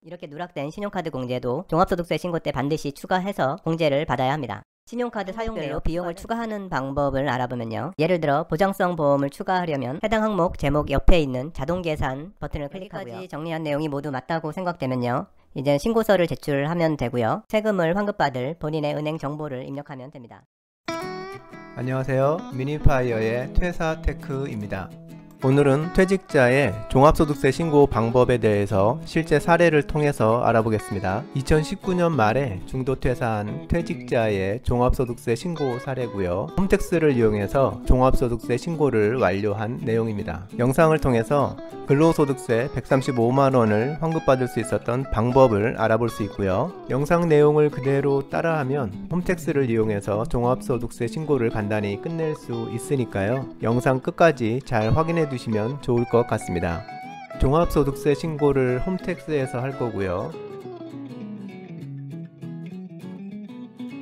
이렇게 누락된 신용카드 공제도 종합소득세 신고 때 반드시 추가해서 공제를 받아야 합니다. 신용카드 사용별로 비용을 추가하는 방법을 알아보면요. 예를 들어 보장성 보험을 추가하려면 해당 항목 제목 옆에 있는 자동 계산 버튼을 클릭하고요. 여기까지 정리한 내용이 모두 맞다고 생각되면요. 이제 신고서를 제출하면 되고요. 세금을 환급받을 본인의 은행 정보를 입력하면 됩니다. 안녕하세요. 미니파이어의 퇴사테크입니다. 오늘은 퇴직자의 종합소득세 신고 방법에 대해서 실제 사례를 통해서 알아보겠습니다. 2019년 말에 중도퇴사한 퇴직자의 종합소득세 신고 사례고요. 홈택스를 이용해서 종합소득세 신고를 완료한 내용입니다. 영상을 통해서 근로소득세 135만원을 환급받을 수 있었던 방법을 알아볼 수 있고요. 영상 내용을 그대로 따라하면 홈택스를 이용해서 종합소득세 신고를 간단히 끝낼 수 있으니까요. 영상 끝까지 잘 확인해 두시면 좋을 것 같습니다. 종합소득세 신고를 홈택스에서 할 거고요.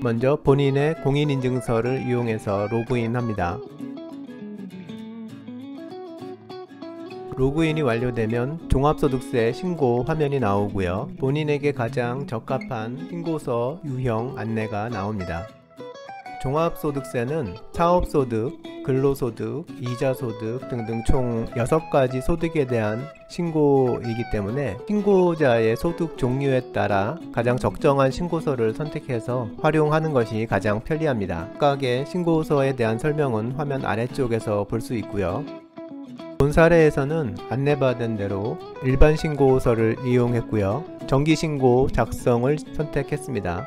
먼저 본인의 공인인증서를 이용해서 로그인 합니다. 로그인이 완료되면 종합소득세 신고 화면이 나오고요. 본인에게 가장 적합한 신고서 유형 안내가 나옵니다. 종합소득세는 사업소득, 근로소득, 이자소득 등등 총 6가지 소득에 대한 신고이기 때문에 신고자의 소득 종류에 따라 가장 적정한 신고서를 선택해서 활용하는 것이 가장 편리합니다. 각각의 신고서에 대한 설명은 화면 아래쪽에서 볼 수 있고요. 본 사례에서는 안내받은 대로 일반 신고서를 이용했고요. 정기신고 작성을 선택했습니다.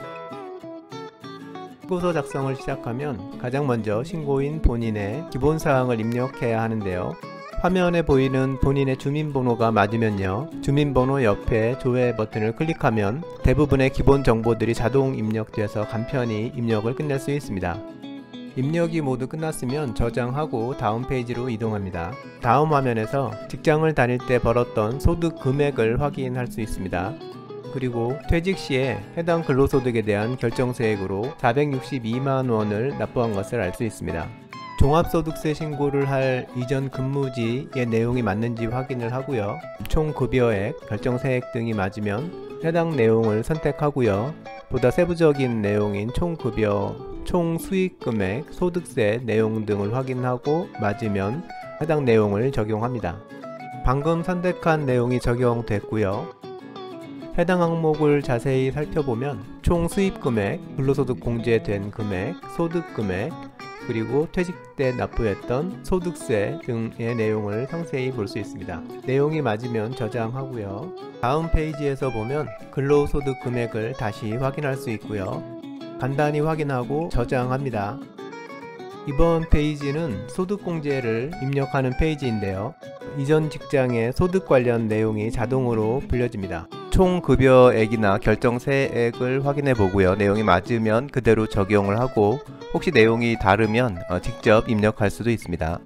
신고서 작성을 시작하면 가장 먼저 신고인 본인의 기본사항을 입력해야 하는데요. 화면에 보이는 본인의 주민번호가 맞으면요. 주민번호 옆에 조회 버튼을 클릭하면 대부분의 기본 정보들이 자동 입력돼서 간편히 입력을 끝낼 수 있습니다. 입력이 모두 끝났으면 저장하고 다음 페이지로 이동합니다. 다음 화면에서 직장을 다닐 때 벌었던 소득 금액을 확인할 수 있습니다. 그리고 퇴직 시에 해당 근로소득에 대한 결정세액으로 462만원을 납부한 것을 알 수 있습니다. 종합소득세 신고를 할 이전 근무지의 내용이 맞는지 확인을 하고요. 총 급여액, 결정세액 등이 맞으면 해당 내용을 선택하고요. 보다 세부적인 내용인 총급여, 총수익금액, 소득세 내용 등을 확인하고 맞으면 해당 내용을 적용합니다. 방금 선택한 내용이 적용됐고요. 해당 항목을 자세히 살펴보면 총 수입금액, 근로소득 공제된 금액, 소득금액, 그리고 퇴직 때 납부했던 소득세 등의 내용을 상세히 볼 수 있습니다. 내용이 맞으면 저장하고요. 다음 페이지에서 보면 근로소득 금액을 다시 확인할 수 있고요. 간단히 확인하고 저장합니다. 이번 페이지는 소득공제를 입력하는 페이지인데요. 이전 직장의 소득 관련 내용이 자동으로 불려집니다. 총 급여액이나 결정세액을 확인해 보고요. 내용이 맞으면 그대로 적용을 하고 혹시 내용이 다르면 직접 입력할 수도 있습니다.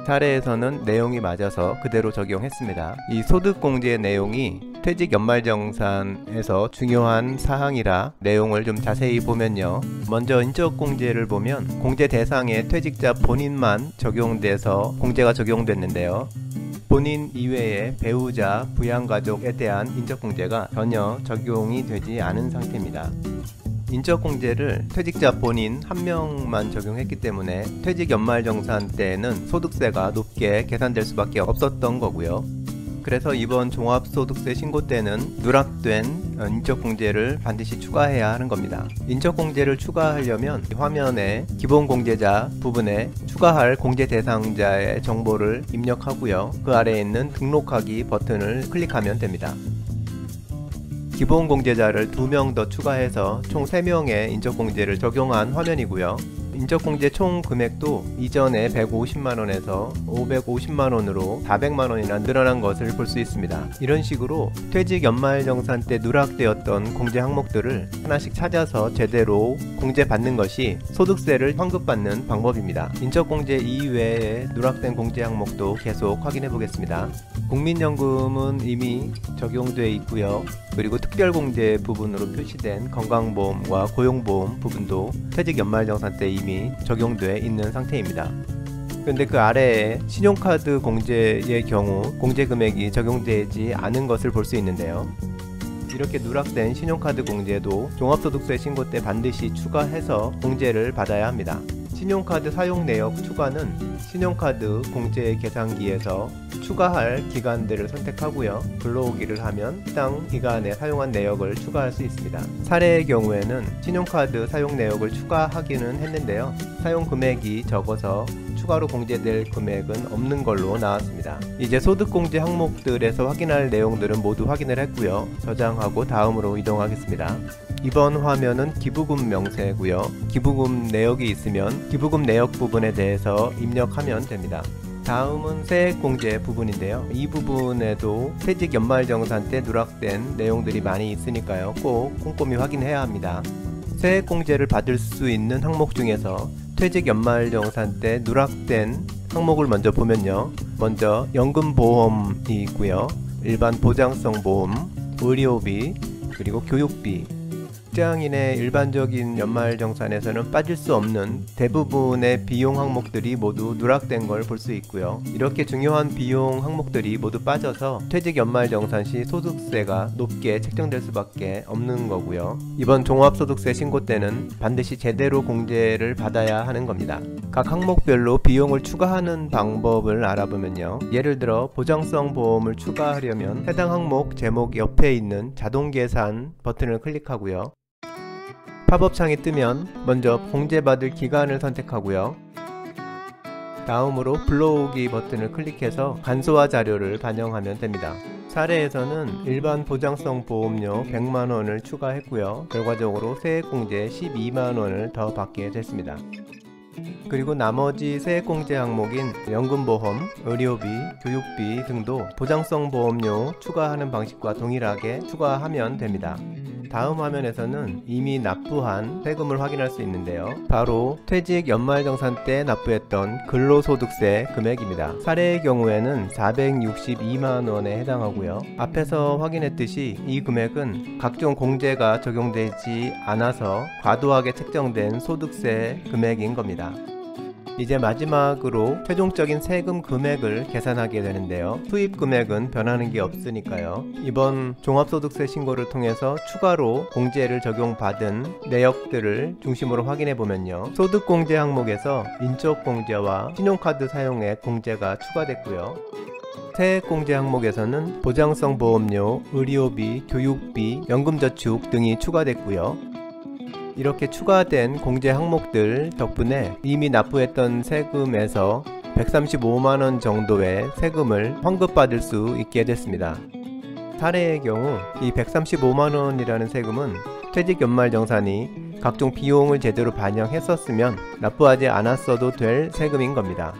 사례에서는 내용이 맞아서 그대로 적용했습니다. 이 소득공제 내용이 퇴직 연말정산에서 중요한 사항이라 내용을 좀 자세히 보면요. 먼저 인적공제를 보면 공제 대상에 퇴직자 본인만 적용돼서 공제가 적용됐는데요. 본인 이외의 배우자, 부양가족에 대한 인적공제가 전혀 적용이 되지 않은 상태입니다. 인적공제를 퇴직자 본인 한 명만 적용했기 때문에 퇴직 연말정산 때에는 소득세가 높게 계산될 수밖에 없었던 거고요. 그래서 이번 종합소득세 신고 때는 누락된 인적공제를 반드시 추가해야 하는 겁니다. 인적공제를 추가하려면 화면에 기본공제자 부분에 추가할 공제 대상자의 정보를 입력하고요. 그 아래에 있는 등록하기 버튼을 클릭하면 됩니다. 기본공제자를 2명 더 추가해서 총 3명의 인적공제를 적용한 화면이고요. 인적공제 총 금액도 이전에 150만원에서 550만원으로 400만원이나 늘어난 것을 볼 수 있습니다. 이런 식으로 퇴직 연말정산 때 누락되었던 공제 항목들을 하나씩 찾아서 제대로 공제받는 것이 소득세를 환급받는 방법입니다. 인적공제 이외에 누락된 공제 항목도 계속 확인해 보겠습니다. 국민연금은 이미 적용되어 있고요. 그리고 특별공제 부분으로 표시된 건강보험과 고용보험 부분도 퇴직 연말정산 때 이미 적용되어 있는 상태입니다. 그런데 그 아래에 신용카드 공제의 경우 공제 금액이 적용되지 않은 것을 볼 수 있는데요. 이렇게 누락된 신용카드 공제도 종합소득세 신고 때 반드시 추가해서 공제를 받아야 합니다. 신용카드 사용 내역 추가는 신용카드 공제 계산기에서 추가할 기간들을 선택하고요. 불러오기를 하면 해당 기간에 사용한 내역을 추가할 수 있습니다. 사례의 경우에는 신용카드 사용 내역을 추가하기는 했는데요. 사용 금액이 적어서 추가로 공제될 금액은 없는 걸로 나왔습니다. 이제 소득공제 항목들에서 확인할 내용들은 모두 확인을 했고요. 저장하고 다음으로 이동하겠습니다. 이번 화면은 기부금 명세고요. 기부금 내역이 있으면 기부금 내역 부분에 대해서 입력하면 됩니다. 다음은 세액공제 부분인데요. 이 부분에도 퇴직 연말정산 때 누락된 내용들이 많이 있으니까요. 꼭 꼼꼼히 확인해야 합니다. 세액공제를 받을 수 있는 항목 중에서 퇴직 연말정산 때 누락된 항목을 먼저 보면요. 먼저 연금보험이 있고요. 일반 보장성 보험, 의료비, 그리고 교육비. 직장인의 일반적인 연말정산에서는 빠질 수 없는 대부분의 비용 항목들이 모두 누락된 걸 볼 수 있고요. 이렇게 중요한 비용 항목들이 모두 빠져서 퇴직 연말정산 시 소득세가 높게 책정될 수밖에 없는 거고요. 이번 종합소득세 신고 때는 반드시 제대로 공제를 받아야 하는 겁니다. 각 항목별로 비용을 추가하는 방법을 알아보면요. 예를 들어 보장성 보험을 추가하려면 해당 항목 제목 옆에 있는 자동 계산 버튼을 클릭하고요. 팝업창이 뜨면 먼저 공제받을 기간을 선택하고요. 다음으로 불러오기 버튼을 클릭해서 간소화 자료를 반영하면 됩니다. 사례에서는 일반 보장성 보험료 100만원을 추가했고요. 결과적으로 세액공제 12만원을 더 받게 됐습니다. 그리고 나머지 세액공제 항목인 연금보험, 의료비, 교육비 등도 보장성 보험료 추가하는 방식과 동일하게 추가하면 됩니다. 다음 화면에서는 이미 납부한 세금을 확인할 수 있는데요. 바로 퇴직 연말정산 때 납부했던 근로소득세 금액입니다. 사례의 경우에는 462만원에 해당하고요. 앞에서 확인했듯이 이 금액은 각종 공제가 적용되지 않아서 과도하게 책정된 소득세 금액인 겁니다. 이제 마지막으로 최종적인 세금 금액을 계산하게 되는데요. 수입 금액은 변하는 게 없으니까요. 이번 종합소득세 신고를 통해서 추가로 공제를 적용받은 내역들을 중심으로 확인해 보면요. 소득공제 항목에서 인적공제와 신용카드 사용액 공제가 추가됐고요. 세액공제 항목에서는 보장성 보험료, 의료비, 교육비, 연금저축 등이 추가됐고요. 이렇게 추가된 공제 항목들 덕분에 이미 납부했던 세금에서 135만원 정도의 세금을 환급받을 수 있게 됐습니다. 사례의 경우 이 135만원이라는 세금은 퇴직 연말정산이 각종 비용을 제대로 반영했었으면 납부하지 않았어도 될 세금인 겁니다.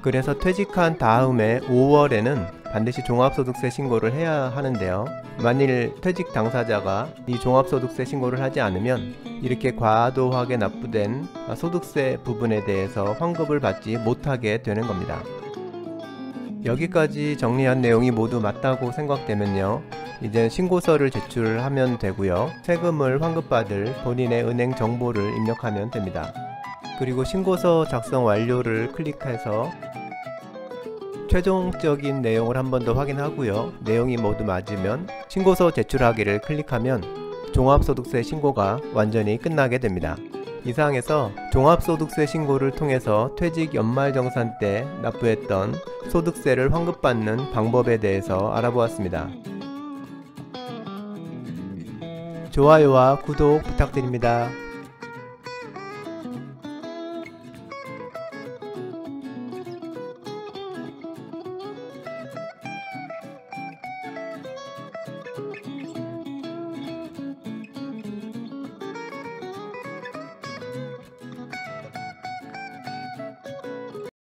그래서 퇴직한 다음에 5월에는 반드시 종합소득세 신고를 해야 하는데요. 만일 퇴직 당사자가 이 종합소득세 신고를 하지 않으면 이렇게 과도하게 납부된 소득세 부분에 대해서 환급을 받지 못하게 되는 겁니다. 여기까지 정리한 내용이 모두 맞다고 생각되면요. 이제 신고서를 제출하면 되고요. 세금을 환급받을 본인의 은행 정보를 입력하면 됩니다. 그리고 신고서 작성 완료를 클릭해서 최종적인 내용을 한 번 더 확인하고요. 내용이 모두 맞으면 신고서 제출하기를 클릭하면 종합소득세 신고가 완전히 끝나게 됩니다. 이상에서 종합소득세 신고를 통해서 퇴직 연말정산 때 납부했던 소득세를 환급받는 방법에 대해서 알아보았습니다. 좋아요와 구독 부탁드립니다.